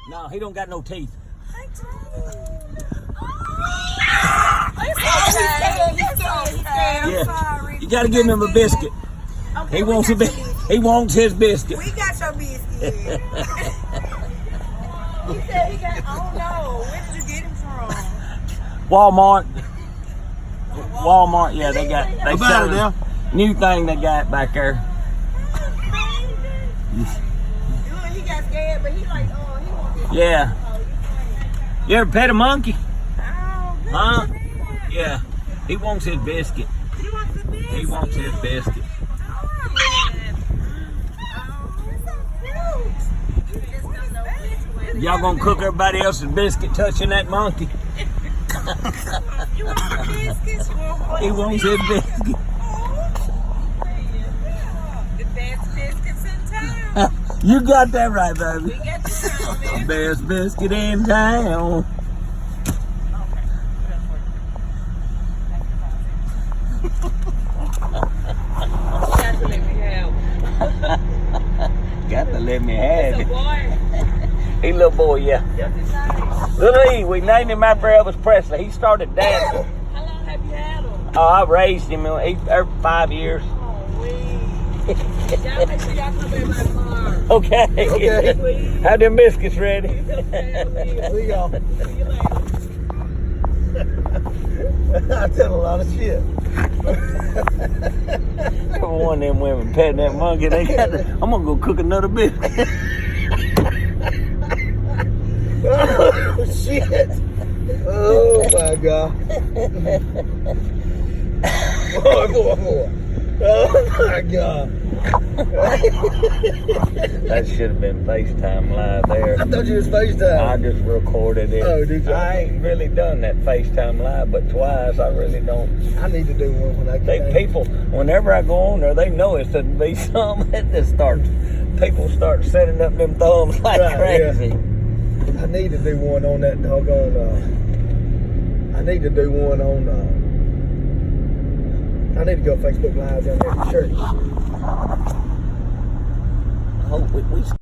No, he don't got no teeth. I told Yeah. I'm sorry. You gotta give him a biscuit. Okay, He we wants got a bit. your biscuit. He wants his biscuit. We got your biscuit. He said he got, I don't know. Where did you get him from? Walmart. Walmart, yeah, they About sell it now. new thing they got back there. He got scared, but he like, oh, he wants this. Yeah. You ever pet a monkey? Oh, good Huh? for him. Yeah. He wants his biscuit. He wants the biscuit. He wants his biscuit. Y'all gonna cook everybody else's biscuit touching that monkey? You want the biscuits? He wants his biscuit. The best biscuits in town. You got that right, baby. We got the Best biscuit in town. Got to let me have. Got to let me have It's a it. boy. He little boy, yeah. What's his name? Little E, we named him after Elvis Presley. He started dancing. How long have you had him? Oh, I raised him. He's 5 years. Oh, wait. Y'all make sure y'all come back by tomorrow. Okay. Okay. Please. Have them biscuits ready. Here we go. See you later. I tell a lot of shit. One of them women petting that monkey. They got to, I'm gonna go cook another biscuit. Oh, shit. Oh, my God. Boy. Oh, my God. That should have been FaceTime live there. I thought you was I FaceTime. just recorded it. Oh, did you? I ain't really done that FaceTime live, but twice. I really don't. I need to do one when I They get people, whenever I go on there, they know it's to be something. It just starts. People start setting up them thumbs like Right, crazy. I need to do one on that doggone, I need to do one on, I need to go Facebook Live down there at the church. Oh, we